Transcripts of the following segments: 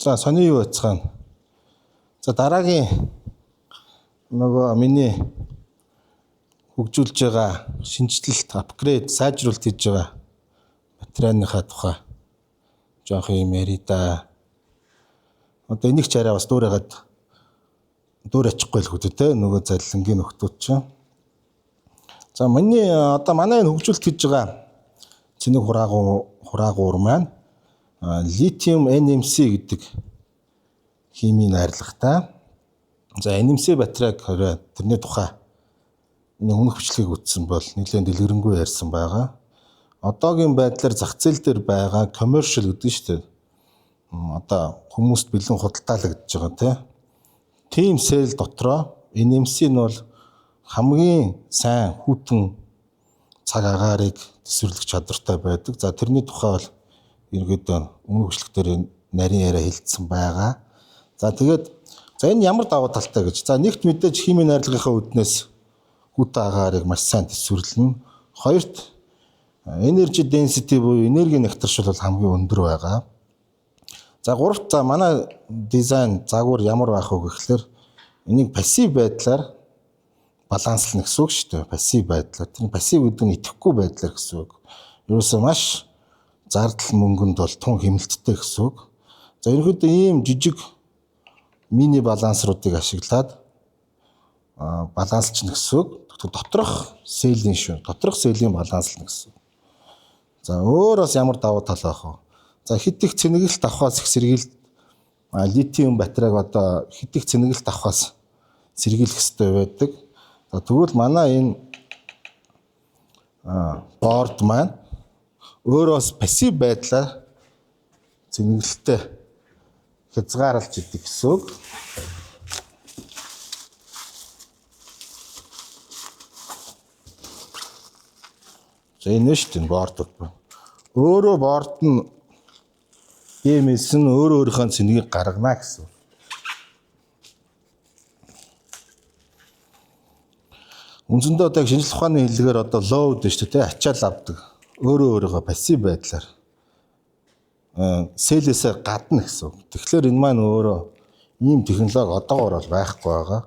За сони юу байцгаана. За дараагийн нөгөө миний хөгжүүлж байгаа шинжилэлт, апгрейд, сайжруулалт хийж байгаа материалынхаа тухай жоох юм ярий да. Одоо энийг ч арай бас дүүр ачихгүй л хөдөө те нөгөө заллингийн нөхдүүд чинь. За манай энэ хөгжүүлэлт хийж байгаа цэник хураагуур маань литиум NMC гэдэг химийн найрлагатай. За NMC батарейг тэрний тухай энэ өмнөх бичлэгийг үзсэн бол нэлээд дэлгэрэнгүй ярьсан байгаа. Одоогийн байдлаар зах зээл дээр байгаа commercial гэдэг нь шүү дээ. Одоо хүмүүст бэлэн худалдаалагдж байгаа тийм сэл дотроо NMC нь бол хамгийн сайн хүйтэн цаг агаарыг төсвөрлөх чадвартай байдаг. За тэрний тухай бол ерөөдөө өмнөх бичлэгтэр нарийн яриа хэлсэн байгаа. За тэгээд энэ ямар давуу талтай гэж. За нэгт мэдээж химийн найрлагынхаа үүднээс хүйтэн агаарыг маш сайн төсвөрлөнө. Хоёрт energy density буюу энергийн нягтршил бол хамгийн өндөр байгаа. За гуравт манай дизайн загвар ямар байх вэ гэхлээр энийг пассив байдлаар баланслна гэсэн үг шүү дээ. Пассив байдлаар. Тэр пассив гэдэг нь идэхгүй байдлаар гэсэн үг. Ерөөсөө маш зардал мөнгөнд бол тун хэмнэлттэй гэсэн үг. За ерөнхийдөө ийм жижиг мини балансруудыг ашиглаад баланслж гэсэн үг. Доторх сээлийн баланслна гэсэн үг. За өөр бас ямар давуу тал байх вэ? За хэд их цэнэгэлт авахаас их сэргийлт литиум батарейг одоо хэд их цэнэгэлт авахаас сэргийлэх хэрэгтэй байдаг. За тэгвэл манай энэ борд маань өөрөөс пассив байдлаар цэнэгэлттэй хязгаарлаж идэг гэсэн үг. За энэ шүү дээ борд. Өөрөө борд нь BMS нь өөрийнхөө цэнийг гаргана гэсэн. Үндсэндээ одоо шинжилгээ ухааны хэллэгээр одоо load шүү дээ ачаал авдаг. Өөрийнхөө пассив байдлаар сэлээсээ гадна гэсэн. Тэгэхээр энэ маань өөрөө ийм технологи одоогоор бол байхгүй байгаа.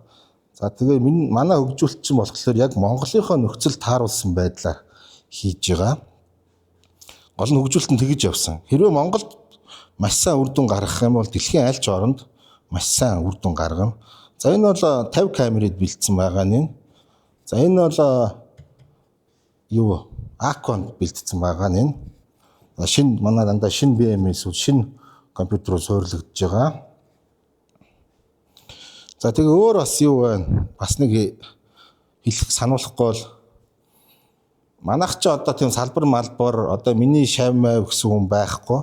За тэгээ манай хөгжүүлэлтчин болохоор яг Монголынхоо нөхцөл тааруулсан байдлаар хийж байгаа. Гол нь хөгжүүлэлт нь тэгж явсан. Хэрвээ Монголд маш сайн үр дүн гаргах юм бол дэлхийн аль ч оронд маш сайн үр дүн гаргана. За энэ бол 50 камерыг бэлдсэн байгаа нь. За энэ бол Аконд бэлдсэн байгаа нь. Шинэ манай дандаа шинэ BMS-үүд шинэ компьютероор суйрлагдж байгаа. За тэгээ өөр бас юу байна? Бас нэг хэлэх сануулахгүй бол манайх ч одоо тийм салбар малбар одоо миний шав мав гэсэн хүн байхгүй.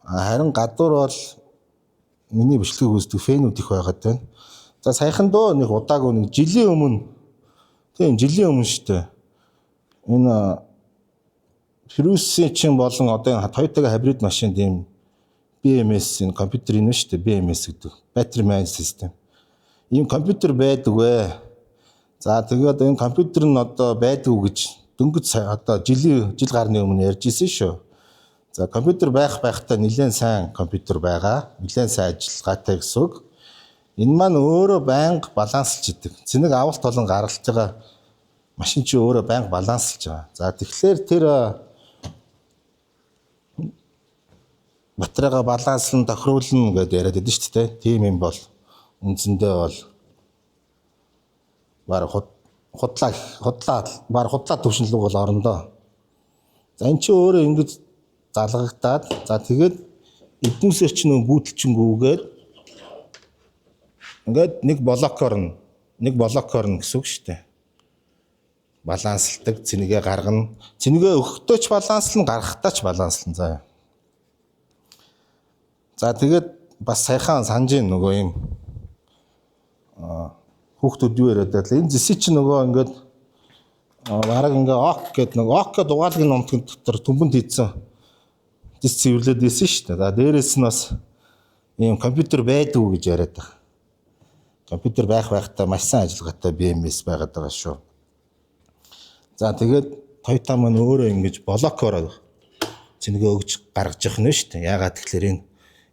Харин гадуур бол миний бичлэг үздэг фэнүүд их байгаад байна. За саяхан дөө нэг удаагүй нэг жилийн өмнө шүү дээ. Энэ Prius-ийн чин болон одоо энэ Toyota-гийн хибрид машин тийм BMS энэ компьютер энэ шүү дээ. BMS гэдэг battery management system. Ийм компьютер байдаг вэ? За тэгээд энэ компьютер нь одоо байдгүй гэж дөнгөж одоо жил гарны өмнө ярьж ирсэн шүү. За компьютер байхдаа нэлээд сайн компьютер байгаа. Нэлээд сайн ажиллагаатай гэсэн үг. Энэ маань өөрөө байнга баланслж идэг. Цэник авалт болон гаргалж байгаа машин чи өөрөө байнга баланслж байгаа. За тэгэхээр тэр батарейга баланслан тохируулна гэдээ яриад байдаг шүү дээ. Тийм юм бол үндсэндээ бол баг худлаа төвшинлэг бол орондоо. За эн чи өөрөө ингэж залгагдаад за тэгээд эднүсээр ч гүйтлчингүүгээд ингээд нэг блокоор гэсэн үг шүү дээ. Балансалдаг, цэнэгээ гаргана. Цэнэгээ өгөхдөө ч баланслна, гаргахдаа ч баланслна. За тэгээд бас саяхан санаж ийн нөгөө юм хүүхдүүд юу яриад байлаа. Энэ зэсий чи нөгөө ингээд бараг ингээ ок гэдэг угаалгын номтгийн дотор төмбөнд хийдсэн дэс цэвэрлээд байсан шүү дээ. За дээрээс нь бас ийм компьютер байдгүй гэж яриад байгаа. Компьютер байхдаа маш сайн ажиллагаатай BMS байгаад байгаа шүү. За тэгээд Toyota маань өөрөө ингэж блокоор цэнэгээ өгж гаргаж явах нь шүү дээ. Яагаад тэгэхээр энэ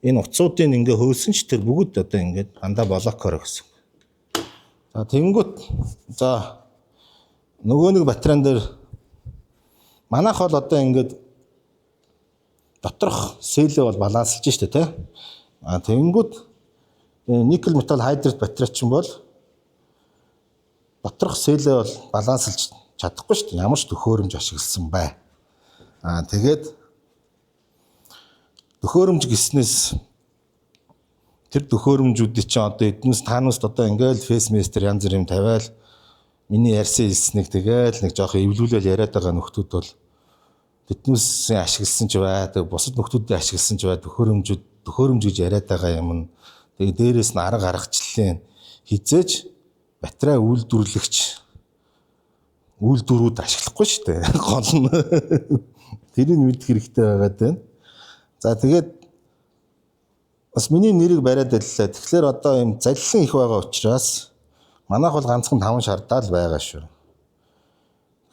энэ утсуудыг ингээ хөөсөн ч тэр бүгд одоо ингээд дандаа блокоор гэсэн. За тэгэнгүүт за нөгөө нэг батарейн дээр манайх бол одоо ингээд доторх сэлээ бол балансалж штэ тий. Тэгэнгүүт никл металл хайдрид батарей чинь бол доторх сэлээ бол балансалж чадахгүй штэ. Ямар ч төхөөрөмж ашигласан бай. Тэгээд төхөөрөмж гэснээс тэр төхөөрөмжүүдийн чинь одоо эднээс таанаас одоо ингээл фейсмейстер янз бүр юм тавиал миний ярьсан хэлснэг тэгэл нэг жоох эвлүүлэл яриад байгаа нөхдүүд бол тэднээс ашигласан ч бай, тэг бусад нөхдүүдийн ашигласан ч бай төхөөрөмж гэж яриад байгаа юм. Тэгээ дээрээс нь арга аргачлалын хизээж батарей үйлдвэрүүд ашиглахгүй шүү дээ. Гол нь тэрийг мэдэх хэрэгтэй байгаад байна. За тэгээд бас миний нэрийг бариад байлаа. Тэгэхээр одоо юм залилан их байгаа учраас манайх бол ганцхан 5 шардаа л байгаа шүү.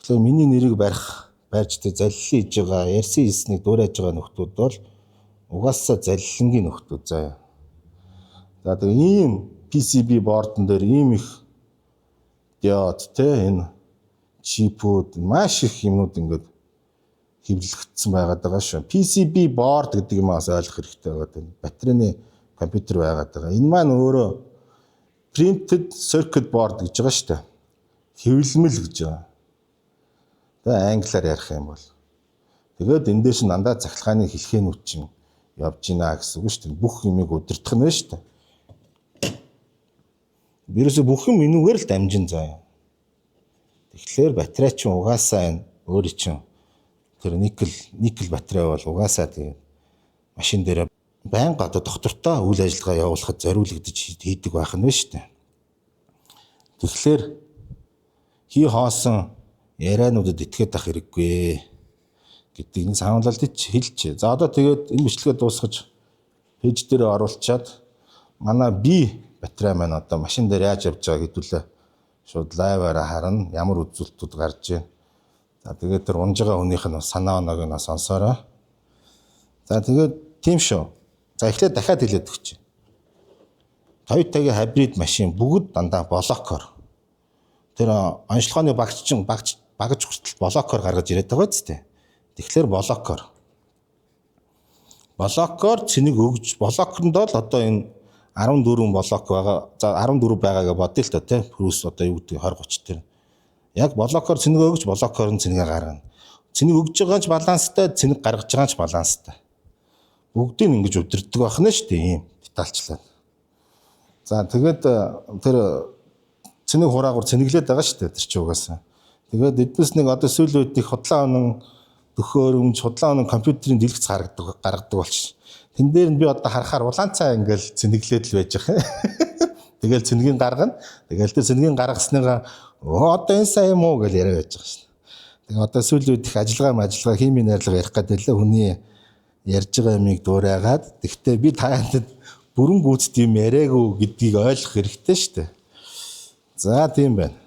Тэгэхээр миний нэрийг барьж тэ залилан хийж байгаа, ярьсан хэлснийг дуурайж байгаа нөхдүүд бол угаасаа залилангийн нөхдүүд заяа. За тэгээд ийм PCB бордон дээр ийм их диод тэ энэ чипүүд маш их юмнууд ингээд хэвлэгдсэн байгаад байгаа шүү. PCB board гэдэг юм аас ойлгох хэрэгтэй байгаа юм. Батарейны компьютер байгаад байгаа. Энэ маань өөрөө printed circuit board гэж байгаа шүү дээ. Хэвлэмэл гэж байгаа. Тэгээ англиар ярих юм бол. Тэгээд энэ дээр шин дандаа цахилгааны хэлхээнүүд чинь явж гинэ гэсэн үг шүү дээ. Бүх юмыг удирдах нь шүү дээ. Вирусը бүх юм энүүгээр л дамжин заяа. Тэгэхээр батарей чинь угаасаа энэ өөрөө чинь тэр никл батарей бол угаасаа тэгээ машин дээр байнга одоо доктортой үйл ажиллагаа явуулахад зориулагдаж хийдэг байх нь шүү дээ. Тэгэхээр хий хоосон яриануудад итгээд ах хэрэггүй гэдгийг нь сануулалт хэлж. За одоо тэгээд энэ бичлэгээ дуусгаж пэйж дээр оруулчаад манай B батарей маань одоо машин дээр яаж явж байгааг хэдүүлээ шууд лайваараа харна. Ямар үзүүлэлтүүд гарч байна. За тэгээд тэр унж байгаа хүнийх нь санаа оноог нь сонсоорой. За тэгээд тийм шүү. За эхлээд дахиад хэлээд өгч. Toyota-гийн хибрид машин бүгд дандаа блокоор. Тэр онцлогооны багч хүртэл блокоор гаргаж ирээд байгаа ч тийм. Тэгэхээр блокоор. Блокоор цэнийг өгж блоконд бол одоо энэ 14 блок байгаа. За 14 байгаагаа бодъё л та тийм. Плюс одоо юу гэдэг 20 30 тэр. Яг блокоор цэнийг өгч блокоор нь цэнийг гаргана. Цэнийг өгж байгаа ч баланстай, цэнийг гаргаж байгаа ч баланстай. Бүгдийг ингэж удирддаг байх нь шүү дээ ийм детальчлаад. За тэгээд тэр цэнийг хураагаар цэнэглээд байгаа шүү дээ тэр чи угаасаа. Тэгээд эднээс нэг одоо сүүлийн үед их худлаа өнөн төхөөрөмж, худлаа өнөн компьютерийн дэлгэц гаргадаг болчих. Тэн дээр нь би одоо харахаар улаан цай ингээл цэнэглээд л байж байгаа. Тэгэл цэнгийн гаргана. Тэгэл тэр цэнгийн гаргасныгаа одоо энэ сайн юм уу гэж яриа байж байгаа шин. Тэгээ одоо сүүлийн үед их ажиллагаа химийн найрлага ярих гэдэг лээ хүний ярьж байгаа юмыг дуурайгаад. Тэгвэл би таатай бүрэн гүйцэд юм яриаггүй гэдгийг ойлгох хэрэгтэй шүү дээ. За тийм байна.